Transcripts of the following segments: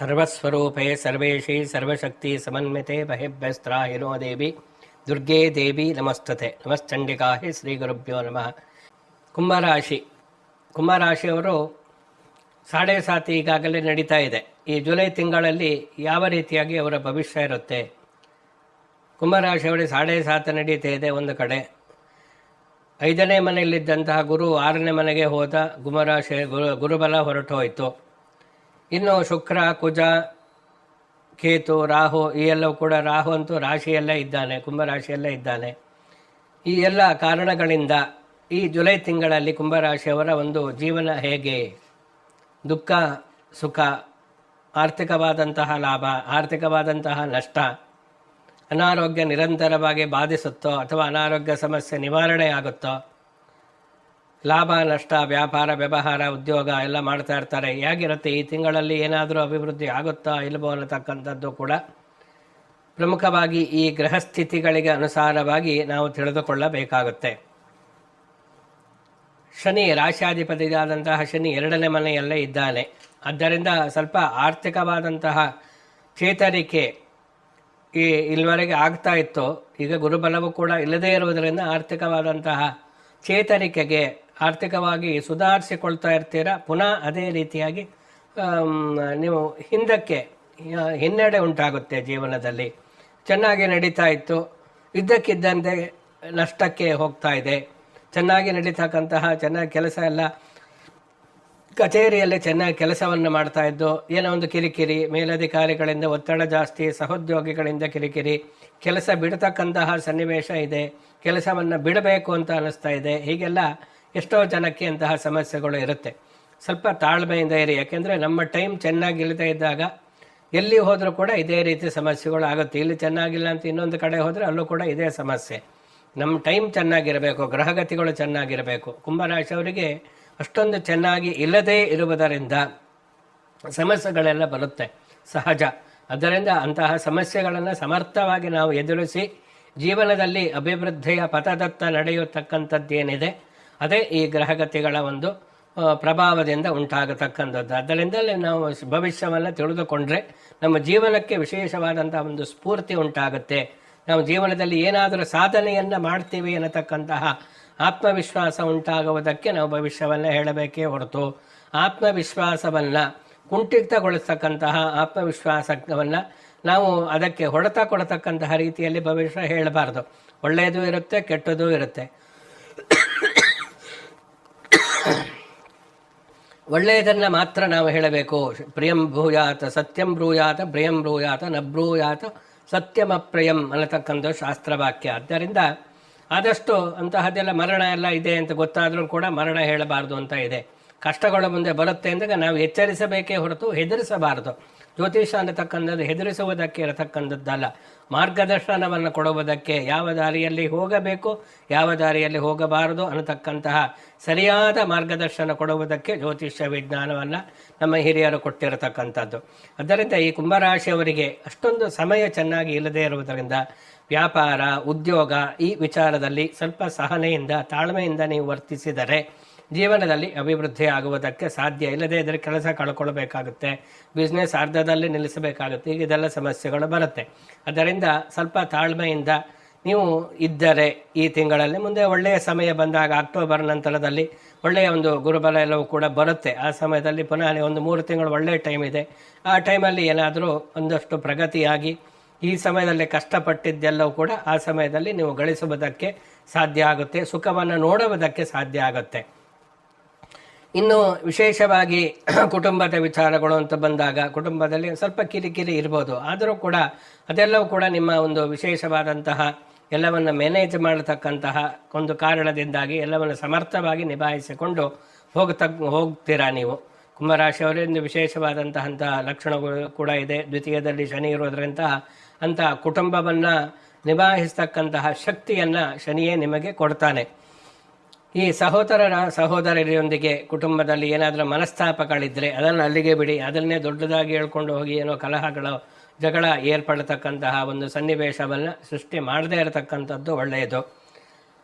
ಸರ್ವಸ್ವರೂಪೇ ಸರ್ವೇಶಿ ಸರ್ವಶಕ್ತಿ ಸಮನ್ವಿತೆ ಬಹಿಭ್ಯಸ್ತ್ರಾಹಿನೋ ದೇವಿ ದುರ್ಗೇ ದೇವಿ ನಮಸ್ತತೆ ನಮಶ್ಚಂಡಿಕಾಹಿ ಶ್ರೀ ಗುರುಭ್ಯೋ ನಮಃ. ಕುಂಭರಾಶಿಯವರು ಸಾಡೆ ಸಾತಿ ಈಗಾಗಲೇ ನಡೀತಾ ಇದೆ. ಈ ಜುಲೈ ತಿಂಗಳಲ್ಲಿ ಯಾವ ರೀತಿಯಾಗಿ ಅವರ ಭವಿಷ್ಯ ಇರುತ್ತೆ? ಕುಂಭರಾಶಿಯವರಿಗೆ ಸಾಡೆ ಸಾತ ನಡೀತಾ ಇದೆ. ಒಂದು ಕಡೆ 5ನೇ ಮನೆಯಲ್ಲಿದ್ದಂತಹ ಗುರು 6ನೇ ಮನೆಗೆ ಹೋದ. ಕುಂಭರಾಶಿ ಗುರುಬಲ ಹೊರಟು ಹೋಯಿತು. ಇನ್ನು ಶುಕ್ರ, ಕುಜ, ಕೇತು, ರಾಹು ಈ ಎಲ್ಲವೂ ಕೂಡ, ರಾಹು ಅಂತೂ ರಾಶಿಯಲ್ಲೇ ಇದ್ದಾನೆ, ಕುಂಭರಾಶಿಯಲ್ಲೇ ಇದ್ದಾನೆ. ಈ ಎಲ್ಲ ಕಾರಣಗಳಿಂದ ಈ ಜುಲೈ ತಿಂಗಳಲ್ಲಿ ಕುಂಭರಾಶಿಯವರ ಒಂದು ಜೀವನ ಹೇಗೆ? ದುಃಖ, ಸುಖ, ಆರ್ಥಿಕವಾದಂತಹ ಲಾಭ, ಆರ್ಥಿಕವಾದಂತಹ ನಷ್ಟ, ಅನಾರೋಗ್ಯ ನಿರಂತರವಾಗಿ ಬಾಧಿಸುತ್ತೋ ಅಥವಾ ಅನಾರೋಗ್ಯ ಸಮಸ್ಯೆ ನಿವಾರಣೆ ಆಗುತ್ತೋ, ಲಾಭ ನಷ್ಟ, ವ್ಯಾಪಾರ ವ್ಯವಹಾರ ಉದ್ಯೋಗ ಎಲ್ಲ ಮಾಡ್ತಾ ಇರ್ತಾರೆ. ಹೇಗಿರುತ್ತೆ ಈ ತಿಂಗಳಲ್ಲಿ? ಏನಾದರೂ ಅಭಿವೃದ್ಧಿ ಆಗುತ್ತಾ ಇಲ್ವೋ ಅನ್ನತಕ್ಕಂಥದ್ದು ಕೂಡ ಪ್ರಮುಖವಾಗಿ ಈ ಗ್ರಹಸ್ಥಿತಿಗಳಿಗೆ ಅನುಸಾರವಾಗಿ ನಾವು ತಿಳಿದುಕೊಳ್ಳಬೇಕಾಗುತ್ತೆ. ಶನಿ ರಾಶ್ಯಾಧಿಪತಿಯಾದಂತಹ ಶನಿ 2ನೇ ಮನೆಯಲ್ಲೇ ಇದ್ದಾನೆ. ಆದ್ದರಿಂದ ಸ್ವಲ್ಪ ಆರ್ಥಿಕವಾದಂತಹ ಚೇತರಿಕೆ ಇಲ್ಲಿವರೆಗೆ ಆಗ್ತಾ ಇತ್ತು. ಈಗ ಗುರುಬಲವೂ ಕೂಡ ಇಲ್ಲದೇ ಇರುವುದರಿಂದ ಆರ್ಥಿಕವಾದಂತಹ ಚೇತರಿಕೆಗೆ, ಆರ್ಥಿಕವಾಗಿ ಸುಧಾರಿಸಿಕೊಳ್ತಾ ಇರ್ತೀರ. ಪುನಃ ಅದೇ ರೀತಿಯಾಗಿ ನೀವು ಹಿಂದಕ್ಕೆ ಹಿನ್ನಡೆ ಉಂಟಾಗುತ್ತೆ ಜೀವನದಲ್ಲಿ. ಚೆನ್ನಾಗಿ ನಡೀತಾ ಇತ್ತು, ಇದ್ದಕ್ಕಿದ್ದಂತೆ ನಷ್ಟಕ್ಕೆ ಹೋಗ್ತಾ ಇದೆ. ಚೆನ್ನಾಗಿ ನಡೀತಕ್ಕಂತಹ ಚೆನ್ನಾಗಿ ಕೆಲಸ ಎಲ್ಲ ಕಚೇರಿಯಲ್ಲಿ ಚೆನ್ನಾಗಿ ಕೆಲಸವನ್ನು ಮಾಡ್ತಾ ಇದ್ದು, ಏನೋ ಒಂದು ಕಿರಿಕಿರಿ, ಮೇಲಧಿಕಾರಿಗಳಿಂದ ಒತ್ತಡ ಜಾಸ್ತಿ, ಸಹೋದ್ಯೋಗಿಗಳಿಂದ ಕಿರಿಕಿರಿ, ಕೆಲಸ ಬಿಡತಕ್ಕಂತಹ ಸನ್ನಿವೇಶ ಇದೆ, ಕೆಲಸವನ್ನು ಬಿಡಬೇಕು ಅಂತ ಅನ್ನಿಸ್ತಾ ಇದೆ. ಹೀಗೆಲ್ಲ ಎಷ್ಟೋ ಜನಕ್ಕೆ ಅಂತಹ ಸಮಸ್ಯೆಗಳು ಇರುತ್ತೆ. ಸ್ವಲ್ಪ ತಾಳ್ಮೆಯಿಂದ ಇರಿ. ಯಾಕೆಂದರೆ ನಮ್ಮ ಟೈಮ್ ಚೆನ್ನಾಗಿಲ್ಲದೆ ಇದ್ದಾಗ ಎಲ್ಲಿ ಹೋದರೂ ಕೂಡ ಇದೇ ರೀತಿ ಸಮಸ್ಯೆಗಳು ಆಗುತ್ತೆ. ಇಲ್ಲಿ ಚೆನ್ನಾಗಿಲ್ಲ ಅಂತ ಇನ್ನೊಂದು ಕಡೆ ಹೋದರೆ ಅಲ್ಲೂ ಕೂಡ ಇದೇ ಸಮಸ್ಯೆ. ನಮ್ಮ ಟೈಮ್ ಚೆನ್ನಾಗಿರಬೇಕು, ಗ್ರಹಗತಿಗಳು ಚೆನ್ನಾಗಿರಬೇಕು. ಕುಂಭರಾಶಿಯವರಿಗೆ ಅಷ್ಟೊಂದು ಚೆನ್ನಾಗಿ ಇಲ್ಲದೇ ಇರುವುದರಿಂದ ಸಮಸ್ಯೆಗಳೆಲ್ಲ ಬರುತ್ತೆ, ಸಹಜ. ಅದರಿಂದ ಅಂತಹ ಸಮಸ್ಯೆಗಳನ್ನು ಸಮರ್ಥವಾಗಿ ನಾವು ಎದುರಿಸಿ ಜೀವನದಲ್ಲಿ ಅಭಿವೃದ್ಧಿಯ ಪಥದತ್ತ ನಡೆಯತಕ್ಕಂಥದ್ದೇನಿದೆ ಅದೇ ಈ ಗ್ರಹಗತಿಗಳ ಒಂದು ಪ್ರಭಾವದಿಂದ ಉಂಟಾಗತಕ್ಕಂಥದ್ದು. ಅದರಿಂದಲೇ ನಾವು ಭವಿಷ್ಯವನ್ನು ತಿಳಿದುಕೊಂಡ್ರೆ ನಮ್ಮ ಜೀವನಕ್ಕೆ ವಿಶೇಷವಾದಂಥ ಒಂದು ಸ್ಫೂರ್ತಿ ಉಂಟಾಗುತ್ತೆ. ನಾವು ಜೀವನದಲ್ಲಿ ಏನಾದರೂ ಸಾಧನೆಯನ್ನು ಮಾಡ್ತೀವಿ ಅನ್ನತಕ್ಕಂತಹ ಆತ್ಮವಿಶ್ವಾಸ ಉಂಟಾಗುವುದಕ್ಕೆ ನಾವು ಭವಿಷ್ಯವನ್ನು ಹೇಳಬೇಕೇ ಹೊರತು ಆತ್ಮವಿಶ್ವಾಸವನ್ನು ಕುಂಠಿತಗೊಳಿಸ್ತಕ್ಕಂತಹ ಆತ್ಮವಿಶ್ವಾಸವನ್ನು ನಾವು ಅದಕ್ಕೆ ಹೊಡೆತ ಕೊಡತಕ್ಕಂತಹ ರೀತಿಯಲ್ಲಿ ಭವಿಷ್ಯ ಹೇಳಬಾರ್ದು. ಒಳ್ಳೆಯದು ಇರುತ್ತೆ, ಕೆಟ್ಟದ್ದು ಇರುತ್ತೆ. ಒಳ್ಳೆಯದನ್ನು ಮಾತ್ರ ನಾವು ಹೇಳಬೇಕು. ಪ್ರಿಯಂ ಭೂಯಾತ ಸತ್ಯಂ ಬ್ರೂಯಾತ ಪ್ರಿಯಂ ಬ್ರೂಯಾತ ನ ಬ್ರೂಯಾತ ಸತ್ಯಮಪ್ರಿಯಂ ಅನ್ನತಕ್ಕಂಥ ಶಾಸ್ತ್ರವಾಕ್ಯ. ಆದ್ದರಿಂದ ಆದಷ್ಟು ಅಂತಹದ್ದೆಲ್ಲ ಮರಣ ಎಲ್ಲ ಇದೆ ಅಂತ ಗೊತ್ತಾದರೂ ಕೂಡ ಮರಣ ಹೇಳಬಾರ್ದು ಅಂತ ಇದೆ. ಕಷ್ಟಗಳು ಮುಂದೆ ಬರುತ್ತೆ ಅಂದಾಗ ನಾವು ಎಚ್ಚರಿಸಬೇಕೇ ಹೊರತು ಹೆದರಿಸಬಾರದು. ಜ್ಯೋತಿಷ ಅನ್ನತಕ್ಕಂಥದ್ದು ಹೆದರಿಸುವುದಕ್ಕೆ ಇರತಕ್ಕಂಥದ್ದಲ್ಲ, ಮಾರ್ಗದರ್ಶನವನ್ನು ಕೊಡುವುದಕ್ಕೆ, ಯಾವ ದಾರಿಯಲ್ಲಿ ಹೋಗಬೇಕು ಯಾವ ದಾರಿಯಲ್ಲಿ ಹೋಗಬಾರದು ಅನ್ನತಕ್ಕಂತಹ ಸರಿಯಾದ ಮಾರ್ಗದರ್ಶನ ಕೊಡುವುದಕ್ಕೆ ಜ್ಯೋತಿಷ್ಯ ವಿಜ್ಞಾನವನ್ನು ನಮ್ಮ ಹಿರಿಯರು ಕೊಟ್ಟಿರತಕ್ಕಂಥದ್ದು. ಆದ್ದರಿಂದ ಈ ಕುಂಭರಾಶಿಯವರಿಗೆ ಅಷ್ಟೊಂದು ಸಮಯ ಚೆನ್ನಾಗಿ ಇಲ್ಲದೇ ಇರುವುದರಿಂದ ವ್ಯಾಪಾರ ಉದ್ಯೋಗ ಈ ವಿಚಾರದಲ್ಲಿ ಸ್ವಲ್ಪ ಸಹನೆಯಿಂದ ತಾಳ್ಮೆಯಿಂದ ನೀವು ವರ್ತಿಸಿದರೆ ಜೀವನದಲ್ಲಿ ಅಭಿವೃದ್ಧಿ ಆಗುವುದಕ್ಕೆ ಸಾಧ್ಯ. ಇಲ್ಲದೇ ಇದ್ದರೆ ಕೆಲಸ ಕಳ್ಕೊಳ್ಬೇಕಾಗುತ್ತೆ, ಬಿಸ್ನೆಸ್ ಅರ್ಧದಲ್ಲಿ ನಿಲ್ಲಿಸಬೇಕಾಗುತ್ತೆ. ಈಗ ಇದೆಲ್ಲ ಸಮಸ್ಯೆಗಳು ಬರುತ್ತೆ. ಅದರಿಂದ ಸ್ವಲ್ಪ ತಾಳ್ಮೆಯಿಂದ ನೀವು ಇದ್ದರೆ ಈ ತಿಂಗಳಲ್ಲಿ ಮುಂದೆ ಒಳ್ಳೆಯ ಸಮಯ ಬಂದಾಗ ಅಕ್ಟೋಬರ್ ನಂತರದಲ್ಲಿ ಒಳ್ಳೆಯ ಒಂದು ಗುರುಬಲ ಎಲ್ಲವೂ ಕೂಡ ಬರುತ್ತೆ. ಆ ಸಮಯದಲ್ಲಿ ಪುನಃ ಒಂದು 3 ತಿಂಗಳು ಒಳ್ಳೆಯ ಟೈಮ್ ಇದೆ. ಆ ಟೈಮಲ್ಲಿ ಏನಾದರೂ ಒಂದಷ್ಟು ಪ್ರಗತಿಯಾಗಿ ಈ ಸಮಯದಲ್ಲಿ ಕಷ್ಟಪಟ್ಟಿದ್ದೆಲ್ಲವೂ ಕೂಡ ಆ ಸಮಯದಲ್ಲಿ ನೀವು ಗಳಿಸುವುದಕ್ಕೆ ಸಾಧ್ಯ ಆಗುತ್ತೆ, ಸುಖವನ್ನು ನೋಡುವುದಕ್ಕೆ ಸಾಧ್ಯ ಆಗುತ್ತೆ. ಇನ್ನು ವಿಶೇಷವಾಗಿ ಕುಟುಂಬದ ವಿಚಾರಗಳು ಅಂತ ಬಂದಾಗ ಕುಟುಂಬದಲ್ಲಿ ಸ್ವಲ್ಪ ಕಿರಿಕಿರಿ ಇರ್ಬೋದು. ಆದರೂ ಕೂಡ ಅದೆಲ್ಲವೂ ಕೂಡ ನಿಮ್ಮ ಒಂದು ವಿಶೇಷವಾದಂತಹ ಎಲ್ಲವನ್ನು ಮ್ಯಾನೇಜ್ ಮಾಡತಕ್ಕಂತಹ ಒಂದು ಕಾರಣದಿಂದಾಗಿ ಎಲ್ಲವನ್ನು ಸಮರ್ಥವಾಗಿ ನಿಭಾಯಿಸಿಕೊಂಡು ಹೋಗ್ತೀರಾ ನೀವು. ಕುಂಭರಾಶಿಯವರಿಂದ ವಿಶೇಷವಾದಂತಹ ಲಕ್ಷಣಗಳು ಕೂಡ ಇದೆ. ದ್ವಿತೀಯದಲ್ಲಿ ಶನಿ ಇರೋದ್ರಿಂದ ಅಂತಹ ಕುಟುಂಬವನ್ನು ನಿಭಾಯಿಸ್ತಕ್ಕಂತಹ ಶಕ್ತಿಯನ್ನು ಶನಿಯೇ ನಿಮಗೆ ಕೊಡ್ತಾನೆ. ಈ ಸಹೋದರರೊಂದಿಗೆ ಕುಟುಂಬದಲ್ಲಿ ಏನಾದರೂ ಮನಸ್ತಾಪಗಳಿದ್ದರೆ ಅದನ್ನು ಅಲ್ಲಿಗೆ ಬಿಡಿ. ಅದನ್ನೇ ದೊಡ್ಡದಾಗಿ ಹೇಳ್ಕೊಂಡು ಹೋಗಿ ಏನೋ ಕಲಹಗಳು ಜಗಳ ಏರ್ಪಡತಕ್ಕಂತಹ ಒಂದು ಸನ್ನಿವೇಶವನ್ನು ಸೃಷ್ಟಿ ಮಾಡದೇ ಇರತಕ್ಕಂಥದ್ದು ಒಳ್ಳೆಯದು.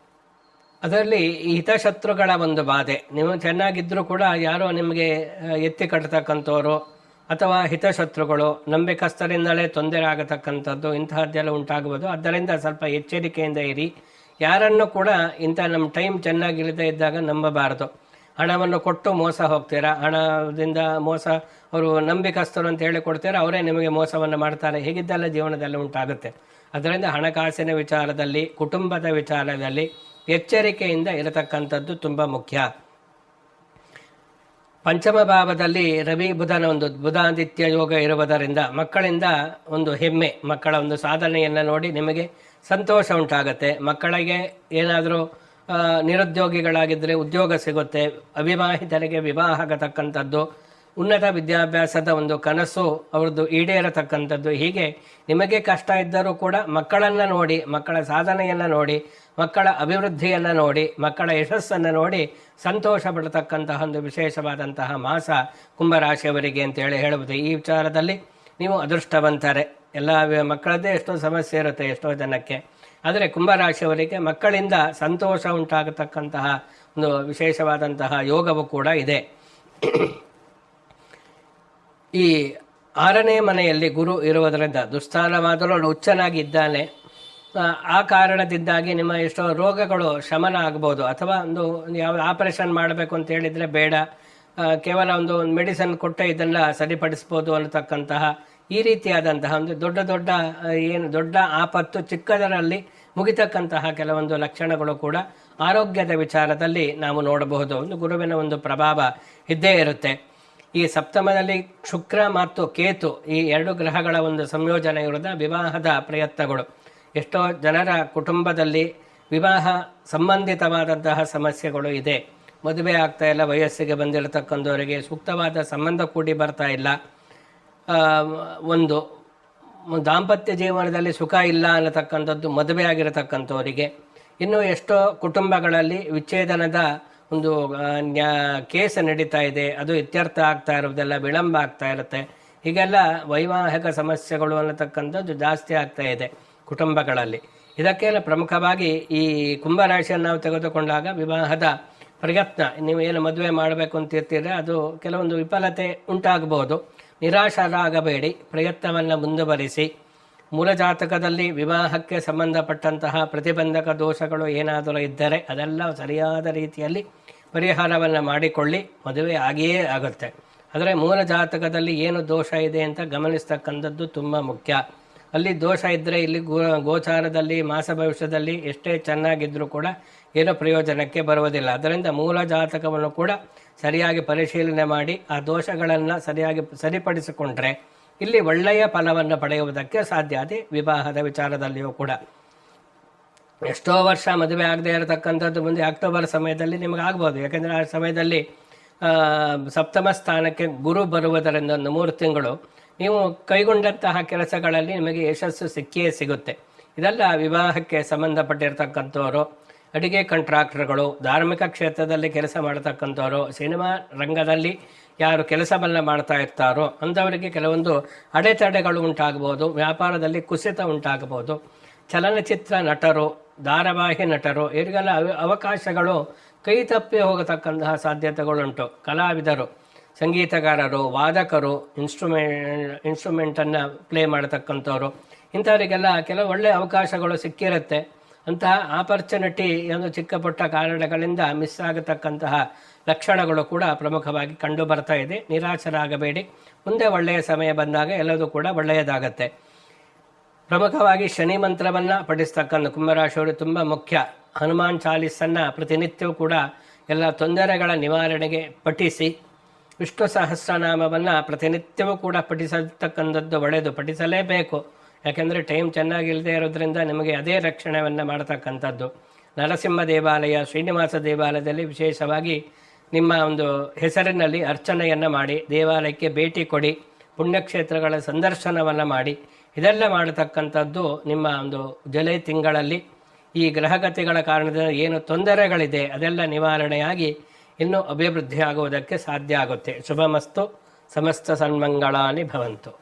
ಅದರಲ್ಲಿ ಈ ಹಿತಶತ್ರುಗಳ ಒಂದು ಬಾಧೆ. ನೀವು ಚೆನ್ನಾಗಿದ್ದರೂ ಕೂಡ ಯಾರೋ ನಿಮಗೆ ಎತ್ತಿ ಕಟ್ಟತಕ್ಕಂಥವ್ರು ಅಥವಾ ಹಿತಶತ್ರುಗಳು, ನಂಬಿಕಸ್ಥರಿಂದಲೇ ತೊಂದರೆ ಆಗತಕ್ಕಂಥದ್ದು, ಇಂತಹದ್ದೆಲ್ಲ ಉಂಟಾಗುವುದು. ಆದ್ದರಿಂದ ಸ್ವಲ್ಪ ಎಚ್ಚರಿಕೆಯಿಂದ ಇರಿ. ಯಾರನ್ನು ಕೂಡ ಇಂಥ ನಮ್ಮ ಟೈಮ್ ಚೆನ್ನಾಗಿಲ್ಲದೆ ಇದ್ದಾಗ ನಂಬಬಾರದು. ಹಣವನ್ನು ಕೊಟ್ಟು ಮೋಸ ಹೋಗ್ತೀರಾ, ಹಣದಿಂದ ಮೋಸ, ಅವರು ನಂಬಿಕಸ್ಥರು ಅಂತ ಹೇಳಿ ಕೊಡ್ತೀರಾ, ಅವರೇ ನಿಮಗೆ ಮೋಸವನ್ನು ಮಾಡ್ತಾರೆ. ಹೀಗಿದ್ದೆಲ್ಲ ಜೀವನದಲ್ಲಿ ಉಂಟಾಗುತ್ತೆ. ಅದರಿಂದ ಹಣಕಾಸಿನ ವಿಚಾರದಲ್ಲಿ, ಕುಟುಂಬದ ವಿಚಾರದಲ್ಲಿ ಎಚ್ಚರಿಕೆಯಿಂದ ಇರತಕ್ಕಂಥದ್ದು ತುಂಬ ಮುಖ್ಯ. ಪಂಚಮ ಭಾವದಲ್ಲಿ ರವಿ ಬುಧನ ಒಂದು ಬುಧಾದಿತ್ಯ ಯೋಗ ಇರುವುದರಿಂದ ಮಕ್ಕಳಿಂದ ಒಂದು ಹೆಮ್ಮೆ, ಮಕ್ಕಳ ಒಂದು ಸಾಧನೆಯನ್ನು ನೋಡಿ ನಿಮಗೆ ಸಂತೋಷ ಉಂಟಾಗುತ್ತೆ. ಮಕ್ಕಳಿಗೆ ಏನಾದರೂ ನಿರುದ್ಯೋಗಿಗಳಾಗಿದ್ದರೆ ಉದ್ಯೋಗ ಸಿಗುತ್ತೆ, ಅವಿವಾಹಿತರಿಗೆ ವಿವಾಹ ಆಗತಕ್ಕಂಥದ್ದು, ಉನ್ನತ ವಿದ್ಯಾಭ್ಯಾಸದ ಒಂದು ಕನಸು ಅವ್ರದ್ದು ಈಡೇರತಕ್ಕಂಥದ್ದು. ಹೀಗೆ ನಿಮಗೆ ಕಷ್ಟ ಇದ್ದರೂ ಕೂಡ ಮಕ್ಕಳನ್ನು ನೋಡಿ, ಮಕ್ಕಳ ಸಾಧನೆಯನ್ನು ನೋಡಿ, ಮಕ್ಕಳ ಅಭಿವೃದ್ಧಿಯನ್ನು ನೋಡಿ, ಮಕ್ಕಳ ಯಶಸ್ಸನ್ನು ನೋಡಿ ಸಂತೋಷ ಪಡತಕ್ಕಂತಹ ಒಂದು ವಿಶೇಷವಾದಂತಹ ಮಾಸ ಕುಂಭರಾಶಿಯವರಿಗೆ ಅಂತೇಳಿ ಹೇಳುವುದು. ಈ ವಿಚಾರದಲ್ಲಿ ನೀವು ಅದೃಷ್ಟವಂತಾರೆ. ಎಲ್ಲ ಮಕ್ಕಳದ್ದೇ ಎಷ್ಟೋ ಸಮಸ್ಯೆ ಇರುತ್ತೆ ಎಷ್ಟೋ ಜನಕ್ಕೆ. ಆದರೆ ಕುಂಭರಾಶಿಯವರಿಗೆ ಮಕ್ಕಳಿಂದ ಸಂತೋಷ ಉಂಟಾಗತಕ್ಕಂತಹ ಒಂದು ವಿಶೇಷವಾದಂತಹ ಯೋಗವು ಕೂಡ ಇದೆ. ಈ 6ನೇ ಮನೆಯಲ್ಲಿ ಗುರು ಇರುವುದರಿಂದ ದುಸ್ಥಾನವಾದರೂ ಉಚ್ಚನಾಗಿ ಇದ್ದಾನೆ. ಆ ಕಾರಣದಿಂದಾಗಿ ನಿಮ್ಮ ಎಷ್ಟೋ ರೋಗಗಳು ಶಮನ ಆಗ್ಬೋದು. ಅಥವಾ ಒಂದು ಯಾವ ಆಪರೇಷನ್ ಮಾಡಬೇಕು ಅಂತ ಹೇಳಿದರೆ ಬೇಡ, ಕೇವಲ ಒಂದು ಮೆಡಿಸಿನ್ ಕೊಟ್ಟೆ ಇದನ್ನು ಸರಿಪಡಿಸ್ಬೋದು ಅನ್ನತಕ್ಕಂತಹ ಈ ರೀತಿಯಾದಂತಹ ಒಂದು ದೊಡ್ಡ ಆಪತ್ತು ಚಿಕ್ಕದರಲ್ಲಿ ಮುಗಿತಕ್ಕಂತಹ ಕೆಲವೊಂದು ಲಕ್ಷಣಗಳು ಕೂಡ ಆರೋಗ್ಯದ ವಿಚಾರದಲ್ಲಿ ನಾವು ನೋಡಬಹುದು. ಒಂದು ಗುರುವಿನ ಒಂದು ಪ್ರಭಾವ ಇದ್ದೇ ಇರುತ್ತೆ. ಈ ಸಪ್ತಮದಲ್ಲಿ ಶುಕ್ರ ಮತ್ತು ಕೇತು ಈ 2 ಗ್ರಹಗಳ ಒಂದು ಸಂಯೋಜನೆ ಇರೋದ ವಿವಾಹದ ಪ್ರಯತ್ನಗಳು. ಎಷ್ಟೋ ಜನರ ಕುಟುಂಬದಲ್ಲಿ ವಿವಾಹ ಸಂಬಂಧಿತವಾದಂತಹ ಸಮಸ್ಯೆಗಳು ಇದೆ. ಮದುವೆ ಆಗ್ತಾ ಇಲ್ಲ, ವಯಸ್ಸಿಗೆ ಬಂದಿರತಕ್ಕಂಥವರಿಗೆ ಸೂಕ್ತವಾದ ಸಂಬಂಧ ಕೂಡಿ ಬರ್ತಾ ಇಲ್ಲ, ಒಂದು ದಾಂಪತ್ಯ ಜೀವನದಲ್ಲಿ ಸುಖ ಇಲ್ಲ ಅನ್ನತಕ್ಕಂಥದ್ದು ಮದುವೆ ಆಗಿರತಕ್ಕಂಥವರಿಗೆ. ಇನ್ನು ಎಷ್ಟೋ ಕುಟುಂಬಗಳಲ್ಲಿ ವಿಚ್ಛೇದನದ ಒಂದು ಕೇಸ್ ನಡೀತಾ ಇದೆ, ಅದು ಇತ್ಯರ್ಥ ಆಗ್ತಾ ಇರೋದೆಲ್ಲ ವಿಳಂಬ ಆಗ್ತಾ ಇರುತ್ತೆ. ಹೀಗೆಲ್ಲ ವೈವಾಹಿಕ ಸಮಸ್ಯೆಗಳು ಅನ್ನತಕ್ಕಂಥದ್ದು ಜಾಸ್ತಿ ಆಗ್ತಾ ಇದೆ ಕುಟುಂಬಗಳಲ್ಲಿ. ಇದಕ್ಕೆಲ್ಲ ಪ್ರಮುಖವಾಗಿ ಈ ಕುಂಭರಾಶಿಯನ್ನು ನಾವು ತೆಗೆದುಕೊಂಡಾಗ ವಿವಾಹದ ಪ್ರಯತ್ನ, ನೀವು ಏನು ಮದುವೆ ಮಾಡಬೇಕು ಅಂತಿರ್ತೀರ ಅದು ಕೆಲವೊಂದು ವಿಫಲತೆ ಉಂಟಾಗಬಹುದು. ನಿರಾಶರಾಗಬೇಡಿ, ಪ್ರಯತ್ನವನ್ನು ಮುಂದುವರಿಸಿ. ಮೂಲ ಜಾತಕದಲ್ಲಿ ವಿವಾಹಕ್ಕೆ ಸಂಬಂಧಪಟ್ಟಂತಹ ಪ್ರತಿಬಂಧಕ ದೋಷಗಳು ಏನಾದರೂ ಇದ್ದರೆ ಅದೆಲ್ಲ ಸರಿಯಾದ ರೀತಿಯಲ್ಲಿ ಪರಿಹಾರವನ್ನು ಮಾಡಿಕೊಳ್ಳಿ, ಮದುವೆ ಆಗಿಯೇ ಆಗುತ್ತೆ. ಆದರೆ ಮೂಲ ಜಾತಕದಲ್ಲಿ ಏನು ದೋಷ ಇದೆ ಅಂತ ಗಮನಿಸ್ತಕ್ಕಂಥದ್ದು ತುಂಬ ಮುಖ್ಯ. ಅಲ್ಲಿ ದೋಷ ಇದ್ದರೆ ಇಲ್ಲಿ ಗೋಚಾರದಲ್ಲಿ ಮಾಸ ಭವಿಷ್ಯದಲ್ಲಿ ಎಷ್ಟೇ ಚೆನ್ನಾಗಿದ್ದರೂ ಕೂಡ ಏನೋ ಪ್ರಯೋಜನಕ್ಕೆ ಬರುವುದಿಲ್ಲ. ಅದರಿಂದ ಮೂಲ ಜಾತಕವನ್ನು ಕೂಡ ಸರಿಯಾಗಿ ಪರಿಶೀಲನೆ ಮಾಡಿ ಆ ದೋಷಗಳನ್ನು ಸರಿಯಾಗಿ ಸರಿಪಡಿಸಿಕೊಂಡ್ರೆ ಇಲ್ಲಿ ಒಳ್ಳೆಯ ಫಲವನ್ನು ಪಡೆಯುವುದಕ್ಕೆ ಸಾಧ್ಯ. ಅದೇ ವಿವಾಹದ ವಿಚಾರದಲ್ಲಿಯೂ ಕೂಡ ಎಷ್ಟೋ ವರ್ಷ ಮದುವೆ ಆಗದೆ ಇರತಕ್ಕಂಥದ್ದು ಮುಂದೆ ಅಕ್ಟೋಬರ್ ಸಮಯದಲ್ಲಿ ನಿಮಗೆ ಆಗ್ಬೋದು. ಯಾಕೆಂದರೆ ಆ ಸಮಯದಲ್ಲಿ ಸಪ್ತಮ ಸ್ಥಾನಕ್ಕೆ ಗುರು ಬರುವುದರಿಂದ ಒಂದು 3 ತಿಂಗಳು ನೀವು ಕೈಗೊಂಡಂತಹ ಕೆಲಸಗಳಲ್ಲಿ ನಿಮಗೆ ಯಶಸ್ಸು ಸಿಕ್ಕಿಯೇ ಸಿಗುತ್ತೆ. ಇದೆಲ್ಲ ವಿವಾಹಕ್ಕೆ ಸಂಬಂಧಪಟ್ಟಿರ್ತಕ್ಕಂಥವರು, ಅಡಿಗೆ ಕಾಂಟ್ರಾಕ್ಟರ್ಗಳು, ಧಾರ್ಮಿಕ ಕ್ಷೇತ್ರದಲ್ಲಿ ಕೆಲಸ ಮಾಡತಕ್ಕಂಥವರು, ಸಿನಿಮಾ ರಂಗದಲ್ಲಿ ಯಾರು ಕೆಲಸವನ್ನು ಮಾಡ್ತಾ ಇರ್ತಾರೋ ಅಂಥವರಿಗೆ ಕೆಲವೊಂದು ಅಡೆತಡೆಗಳು ಉಂಟಾಗಬಹುದು, ವ್ಯಾಪಾರದಲ್ಲಿ ಕುಸಿತ ಉಂಟಾಗಬಹುದು. ಚಲನಚಿತ್ರ ನಟರು, ಧಾರಾವಾಹಿ ನಟರು ಇವರಿಗೆಲ್ಲ ಅವಕಾಶಗಳು ಕೈ ತಪ್ಪಿ ಹೋಗತಕ್ಕಂತಹ ಸಾಧ್ಯತೆಗಳುಂಟು. ಕಲಾವಿದರು, ಸಂಗೀತಗಾರರು, ವಾದಕರು, ಇನ್ಸ್ಟ್ರೂಮೆಂಟನ್ನು ಪ್ಲೇ ಮಾಡತಕ್ಕಂಥವ್ರು, ಇಂಥವರಿಗೆಲ್ಲ ಕೆಲವು ಒಳ್ಳೆಯ ಅವಕಾಶಗಳು ಸಿಕ್ಕಿರುತ್ತೆ. ಅಂತಹ ಆಪರ್ಚುನಿಟಿ ಒಂದು ಚಿಕ್ಕ ಪುಟ್ಟ ಕಾರಣಗಳಿಂದ ಮಿಸ್ ಆಗತಕ್ಕಂತಹ ಲಕ್ಷಣಗಳು ಕೂಡ ಪ್ರಮುಖವಾಗಿ ಕಂಡು ಬರ್ತಾ ಇದೆ. ನಿರಾಶರಾಗಬೇಡಿ, ಮುಂದೆ ಒಳ್ಳೆಯ ಸಮಯ ಬಂದಾಗ ಎಲ್ಲದೂ ಕೂಡ ಒಳ್ಳೆಯದಾಗತ್ತೆ. ಪ್ರಮುಖವಾಗಿ ಶನಿ ಮಂತ್ರವನ್ನು ಪಠಿಸ್ತಕ್ಕಂಥ ಕುಂಭರಾಶಿಯವರು ತುಂಬ ಮುಖ್ಯ. ಹನುಮಾನ್ ಚಾಲೀಸನ್ನು ಪ್ರತಿನಿತ್ಯವೂ ಕೂಡ ಎಲ್ಲ ತೊಂದರೆಗಳ ನಿವಾರಣೆಗೆ ಪಠಿಸಿ, ವಿಷ್ಣು ಸಹಸ್ರನಾಮವನ್ನು ಪ್ರತಿನಿತ್ಯವೂ ಕೂಡ ಪಠಿಸತಕ್ಕಂಥದ್ದು ಒಳ್ಳೆಯದು, ಪಠಿಸಲೇಬೇಕು. ಯಾಕೆಂದರೆ ಟೈಮ್ ಚೆನ್ನಾಗಿಲ್ಲದೆ ಇರೋದ್ರಿಂದ ನಿಮಗೆ ಅದೇ ರಕ್ಷಣೆಯನ್ನು ಮಾಡತಕ್ಕಂಥದ್ದು. ನರಸಿಂಹ ದೇವಾಲಯ, ಶ್ರೀನಿವಾಸ ದೇವಾಲಯದಲ್ಲಿ ವಿಶೇಷವಾಗಿ ನಿಮ್ಮ ಒಂದು ಹೆಸರಿನಲ್ಲಿ ಅರ್ಚನೆಯನ್ನು ಮಾಡಿ, ದೇವಾಲಯಕ್ಕೆ ಭೇಟಿ ಕೊಡಿ, ಪುಣ್ಯಕ್ಷೇತ್ರಗಳ ಸಂದರ್ಶನವನ್ನು ಮಾಡಿ. ಇದೆಲ್ಲ ಮಾಡತಕ್ಕಂಥದ್ದು ನಿಮ್ಮ ಒಂದು ಜುಲೈ ತಿಂಗಳಲ್ಲಿ ಈ ಗ್ರಹಗತಿಗಳ ಕಾರಣದಿಂದ ಏನು ತೊಂದರೆಗಳಿದೆ ಅದೆಲ್ಲ ನಿವಾರಣೆಯಾಗಿ ಇನ್ನೂ ಅಭಿವೃದ್ಧಿ ಆಗುವುದಕ್ಕೆ ಸಾಧ್ಯ ಆಗುತ್ತೆ. ಶುಭಮಸ್ತು, ಸಮಸ್ತ ಸನ್ಮಂಗಳಾನಿ ಭವಂತು.